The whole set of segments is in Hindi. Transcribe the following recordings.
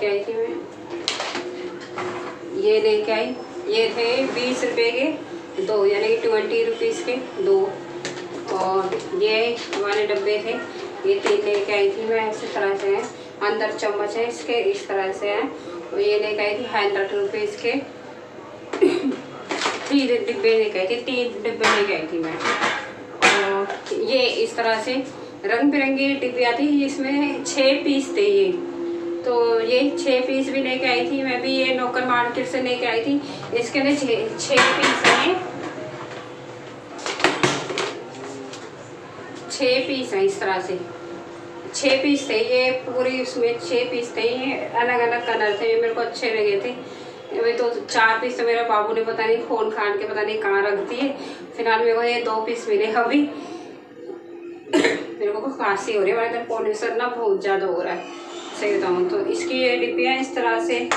लेके आई थी मैं, ये लेके आई। ये थे 20 रुपये के 2, यानी कि 20 रुपीज़ के 2। और ये हमारे डब्बे थे, ये 3 लेके आई थी मैं। इस तरह से हैं, अंदर चम्मच है इसके, इस तरह से हैं। और ये लेके आई थी 100 रुपीज़ के 3 डिब्बे लेके आई थी, 3 डिब्बे लेके आई थी मैं। और ये इस तरह से रंग बिरंगी डिब्बी आती है, इसमें 6 पीस थे ये, तो ये 6 पीस भी लेके आई थी मैं भी। ये नौकर मार्केट से लेके आई थी। इसके लिए 6 पीस हैं, 6 पीस हैं इस तरह से, 6 पीस थे ये पूरी, उसमें 6 पीस थे। ये अलग अलग कलर थे, ये मेरे को अच्छे लगे थे। अभी तो 4 पीस तो मेरे बाबू ने पता नहीं खोन खान के पता नहीं कहाँ रख दिए। फिलहाल मेरे को ये 2 पीस मिले अभी। मेरे को खांसी हो रही है, मेरा पोल्यूशन ना बहुत ज़्यादा हो रहा है, सही बताऊँ तो। इसकी ये डिब्बियाँ इस तरह से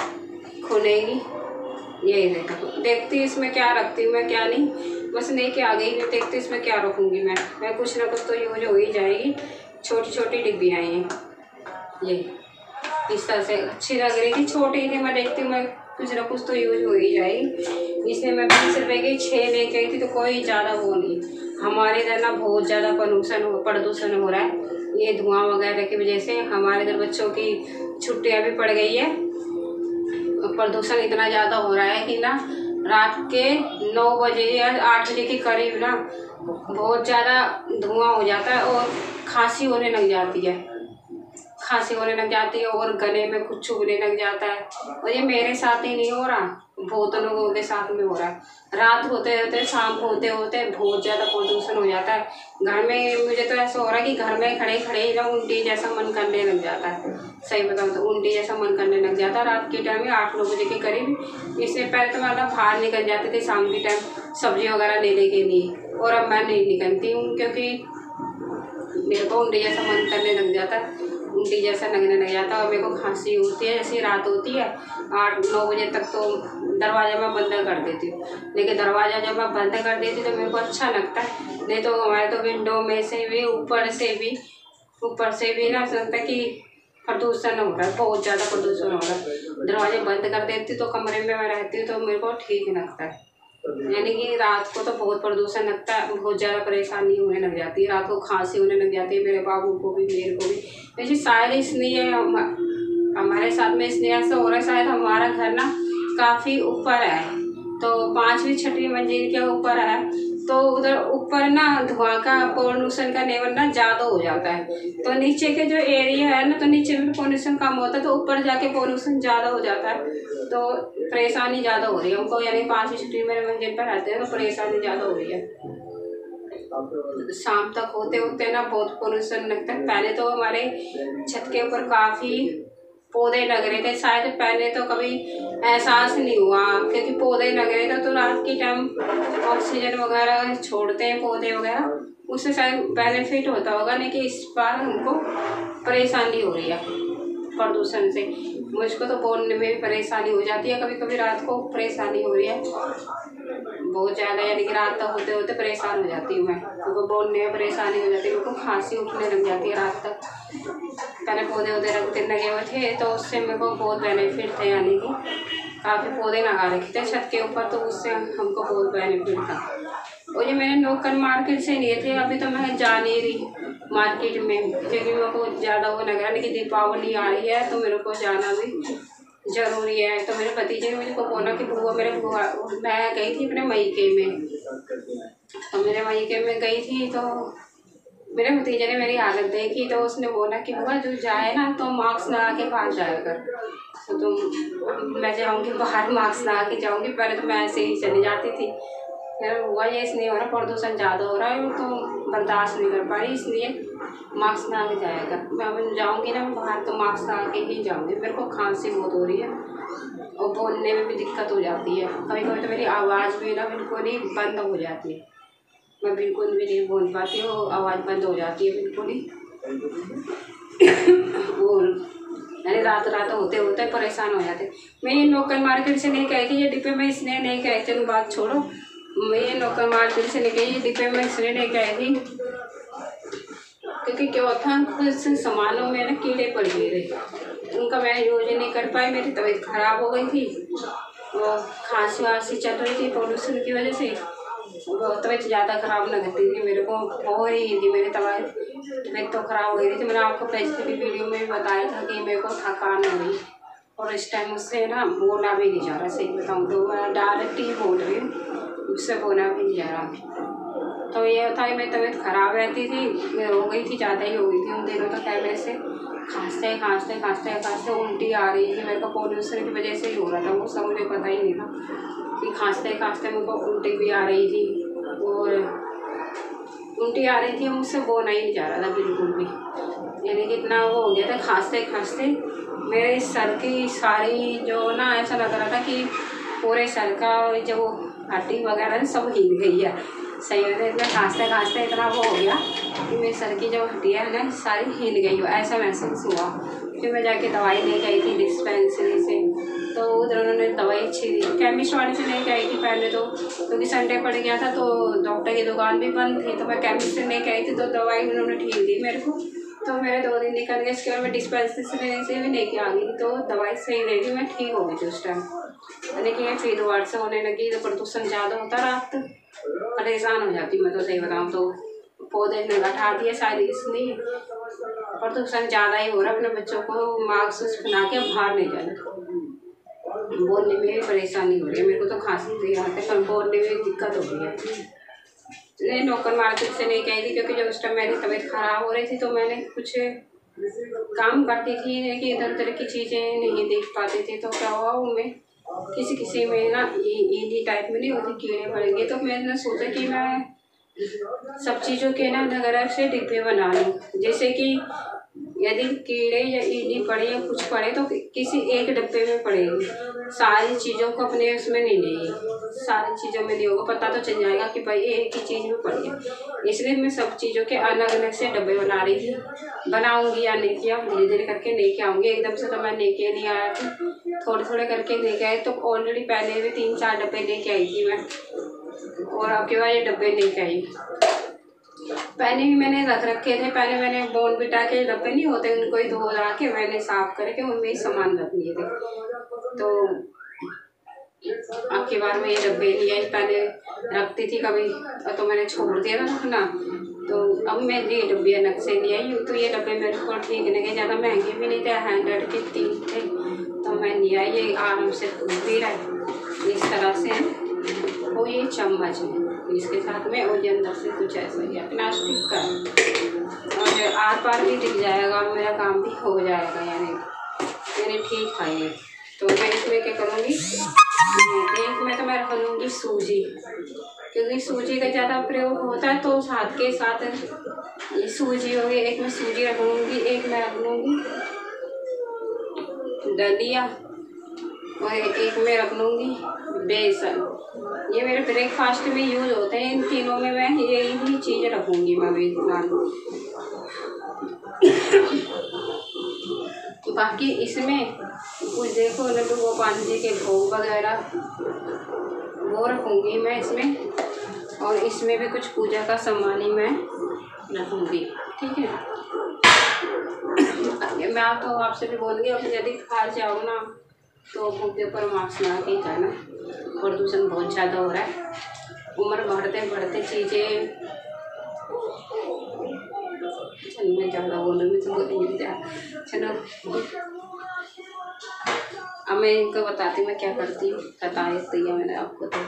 खुलेगी, यही देखती इसमें क्या रखती हूँ मैं क्या नहीं, बस लेके आ गई। देखती इसमें क्या रखूँगी मैं कुछ ना कुछ तो यूज हो ही जाएगी। छोटी छोटी डिब्बियाँ हैं ये, इस तरह से अच्छी लग रही थी, छोटी थी। मैं देखती हूँ मैं कुछ ना कुछ तो यूज हो ही जाएगी। इसलिए मैं 20 रुपये की 6 लेके आई थी, तो कोई ज़्यादा वो नहीं। हमारे इधर ना बहुत ज़्यादा प्रदूषण हो रहा है, ये धुआं वगैरह की वजह से। हमारे इधर बच्चों की छुट्टियां भी पड़ गई है। प्रदूषण इतना ज़्यादा हो रहा है कि ना रात के 9 बजे या 8 बजे के करीब ना बहुत ज़्यादा धुआं हो जाता है और खांसी होने लग जाती है, और गले में कुछ चुभने लग जाता है। और ये मेरे साथ ही नहीं हो रहा, बहुत लोगों के साथ में हो रहा है। रात होते होते, शाम होते होते बहुत ज़्यादा प्रदूषण हो जाता है। घर में मुझे तो ऐसा हो रहा है कि घर में खड़े खड़े ही ना उल्टी जैसा मन करने लग जाता है, सही बताऊँ तो उल्टी जैसा मन करने लग जाता है रात के टाइम में 8-9 बजे के करीब। इससे पहले तो मैं बाहर निकल जाते थे शाम के टाइम सब्जी वगैरह लेने के लिए, और अब मैं नहीं निकलती हूँ क्योंकि मेरे को उल्टी जैसा मन करने लग जाता है, उल्टी जैसा लगने लग जाता है। और मेरे को खांसी होती है, जैसे रात होती है 8-9 बजे तक तो दरवाज़ा मैं बंद कर देती हूँ। लेकिन दरवाज़ा जब मैं बंद कर देती तो मेरे को अच्छा लगता है, नहीं तो हमारे तो विंडो में से भी ऊपर से भी ना लगता कि प्रदूषण हो रहा है, बहुत ज़्यादा प्रदूषण हो रहा है। दरवाजे बंद कर देती तो कमरे में मैं रहती हूँ तो मेरे को ठीक लगता है। यानी कि रात को तो बहुत प्रदूषण लगता है, बहुत ज़्यादा परेशानी होने लग जाती है, रात को खांसी होने लग जाती है मेरे बाबू को भी, मेरे को भी। वैसे शायद इसलिए हमारे साथ में इसलिए ऐसा हो रहा है, शायद हमारा घर ना काफ़ी ऊपर है, तो 5वीं 6वीं मंजिल के ऊपर है, तो उधर ऊपर ना धुआं का, पोल्यूशन का लेवल ना ज़्यादा हो जाता है। तो नीचे के जो एरिया है ना, तो नीचे में पोल्यूशन कम होता है, तो ऊपर जाके पोल्यूशन ज़्यादा हो जाता है, तो परेशानी ज़्यादा हो रही है हमको। यानी 5वीं 6वीं मेरे मंजिल पर रहते हैं तो परेशानी ज़्यादा हो रही है। शाम तक होते होते ना बहुत पोल्यूशन लगता है। पहले तो हमारे छत के ऊपर काफ़ी पौधे लग रहे थे, शायद पहले तो कभी एहसास नहीं हुआ क्योंकि पौधे लग रहे थे, तो रात के टाइम ऑक्सीजन वगैरह छोड़ते हैं पौधे वगैरह, उससे शायद बेनिफिट होता होगा। लेकिन इस बार हमको परेशानी हो रही है प्रदूषण से, मुझको तो बोलने में भी परेशानी हो जाती है, कभी कभी रात को परेशानी हो रही है बहुत ज़्यादा। यानी कि रात तक होते होते परेशान हो जाती हूँ मैं, तो बोलने में परेशानी हो जाती है, मेरे को खांसी उठने लग जाती है रात तक। पहले पौधे वगैरह लगे हुए थे तो उससे मेरे को बहुत बेनिफिट थे, यानी कि काफ़ी पौधे लगा रखे थे छत के ऊपर, तो उससे हमको बहुत बेनिफिट था। और ये मैंने लोकल मार्केट से लिए थे, अभी तो मैं जा नहीं रही मार्केट में क्योंकि मेरे को ज़्यादा वो लग रहा है। लेकिन दीपावली आ रही है तो मेरे को जाना भी ज़रूरी है। तो मेरे भतीजे ने मुझे को बोला कि बुआ, मैं गई थी अपने मायके में, तो मेरे मायके में गई थी तो मेरे भतीजे ने मेरी हालत देखी, तो उसने बोला कि बुआ जो जाए ना तो मास्क लगा के बाहर जाया कर। तो मैं जाऊँगी बाहर मास्क लगा के जाऊँगी, पहले तो मैं ऐसे ही चली जाती थी। फिर हुआ ये इसलिए हो रहा, प्रदूषण ज़्यादा हो रहा है तो बर्दाश्त नहीं कर पा रही, इसलिए मास्क लगा के जाएगा। मैं जाऊँगी ना बाहर तो मास्क लगा के ही जाऊँगी। मेरे को खांसी बहुत हो रही है और बोलने में भी दिक्कत हो जाती है, कभी कभी तो मेरी आवाज़ भी ना बिल्कुल ही बंद हो जाती है, मैं बिल्कुल भी नहीं बोल पाती हूँ, आवाज़ बंद हो जाती है बिल्कुल ही। और यानी रात होते होते परेशान हो जाते। मैं ये लोकल मार्केट से नहीं कही थी ये डिब्बे में, इसलिए नहीं कही, चलो बात छोड़ो। मैं ये लोकल मार्केट से लेके ये डिब्बे में इसलिए नहीं कही थी क्योंकि क्या था कुछ सामानों में ना कीड़े पड़ गए थे, उनका मैं यूज नहीं कर पाई। मेरी तबीयत खराब हो गई थी और खांसी वासी चल रही थी पोल्यूशन की वजह से। तबीयत ज़्यादा ख़राब लगती थी मेरे को, हो रही थी मेरी तबीयत तो ख़राब हो गई थी। मैंने आपको पिछली वीडियो में भी बताया था कि मेरे को थकान हो गई और इस टाइम उससे ना बोला भी नहीं जा रहा। सही बताऊँ तो मैं डायरेक्ट ही बोल रही हूँ, उससे बोला भी नहीं जा रहा। तो ये था कि मेरी तबीयत ख़राब रहती थी, हो गई थी, ज़्यादा ही हो गई थी उन दिनों। तो क्या मेरे से खांसते खांसते खांसते खांसते उल्टी आ रही थी। मेरे को पोल्यूशन की वजह से ही हो रहा था, वो सब मुझे पता ही नहीं था कि खांसते खांसते मेरे को उल्टी भी आ रही थी और उल्टी आ रही थी, मुझसे बोला ही नहीं जा रहा था बिल्कुल भी। यानी कि इतना वो हो गया था खांसते खांसते मेरे सर की सारी जो ना ऐसा लग रहा था कि पूरे सर का जो हड्डी वगैरह सब हिल गई है। सही होता है, इतना खांसते खांसते इतना वो हो गया कि मेरे सर की जो हड्डियाँ है ना सारी हिल गई हो, ऐसा महसूस हुआ। फिर मैं जाके दवाई लेके आई थी डिस्पेंसरी से, तो उधर उन्होंने दवाई अच्छी दी। केमिस्ट वाले से लेके आई थी पहले तो, क्योंकि संडे पड़ गया था तो डॉक्टर की दुकान भी बंद थी। तो मैं केमिस्ट से लेके आई थी तो दवाई उन्होंने ठीक दी मेरे को। तो मेरे 2 दिन निकल गए। इसके बाद मैं डिस्पेंसरी से भी लेके आ गई तो दवाई सही नहीं थी, मैं ठीक हो गई थी उस टाइम। यानी कि फिर दोबारा से होने लगी तो प्रदूषण ज़्यादा होता रात, परेशान हो जाती मैं तो सही बताऊँ तो। पौधे ने हटा दिए शायद इसलिए प्रदूषण ज़्यादा ही हो रहा है। अपने बच्चों को मास्क बना के बाहर नहीं जाना। बोलने में भी परेशानी हो रही है मेरे को, तो खांसी भी आती है पर बोलने में दिक्कत हो रही है। नहीं, लोकल मार्केट से नहीं गई थी क्योंकि जब उस टाइम मेरी तबीयत ख़राब हो रही थी तो मैंने कुछ काम करती थी लेकिन इधर उधर की चीज़ें नहीं देख पाती थी। तो क्या हुआ उनमें किसी में ना ईडी टाइप में नहीं होती, कीड़े पड़ गए। तो मैंने सोचा कि मैं सब चीज़ों के ना अलग से डिब्बे बना लूँ, जैसे कि यदि कीड़े या ईडी पड़े या कुछ पड़े तो किसी एक डब्बे में पड़ेगी, सारी चीज़ों को अपने उसमें नहीं लेगी, सारी चीज़ों में नहीं होगा, पता तो चल जाएगा कि भाई एक ही चीज़ में पड़ी है। इसलिए मैं सब चीज़ों के अलग अलग से डब्बे बना रही थी। बनाऊंगी या नहीं किया, धीरे धीरे करके लेके आऊँगी। एकदम से तो मैं लेके नहीं आया थी, थोड़े थोड़े करके लेके आए। तो ऑलरेडी पहले भी 3-4 डब्बे लेके आई थी मैं, और आपके बाद ये डब्बे लेके आई। पहले भी मैंने रख रखे थे, पहले मैंने बॉर्नविटा के डब्बे नहीं होते उनको ही धो धा के मैंने साफ करके उनमें ही सामान रख लिए थे। तो अब की बार मैं ये डब्बे नहीं आई, पहले रखती थी कभी तो मैंने छोड़ दिया था रखना। तो अब मैं ये डब्बे अलग से नहीं आई। तो ये डब्बे मेरे को ठीक लगे, ज़्यादा महंगे भी नहीं थे, 100 के 3 थे तो मैं नहीं आई। ये आराम से भी रहे इस तरह से। और ये चम्मच है इसके साथ में, और ये अंदर से कुछ ऐसा ही है प्लास्टिक का, और आर पार भी दिख जाएगा, मेरा काम भी हो जाएगा। यानी ठीक है ये। तो मैं इसमें क्या करूँगी, एक में तो मैं रख लूँगी सूजी, क्योंकि सूजी का ज़्यादा प्रयोग होता है। तो साथ के साथ ये सूजी हो गई, एक में सूजी रख लूँगी, एक में रख लूँगी दलिया, और एक में रख लूँगी बेसन। ये मेरे ब्रेकफास्ट में यूज होते हैं। इन तीनों में मैं यही चीज़ रखूँगी मैं भी। बाकी इसमें कुछ देखो लड्डू गोपाल जी के भोग वगैरह वो रखूँगी मैं इसमें, और इसमें भी कुछ पूजा का सामान ही मैं रखूँगी। ठीक है, मैं तो आपसे भी बोलूँगी अब यदि बाहर जाओ ना तो मुँह के ऊपर मास्क लगा के जाना। प्रदूषण बहुत ज़्यादा हो रहा है, उम्र बढ़ते बढ़ते चीज़ें। चलो मैं ज़्यादा बोलूँगी तो बोलेंगे चलो अब मैं इनको बताती हूँ मैं क्या करती हूँ। बताया तो मैंने आपको तो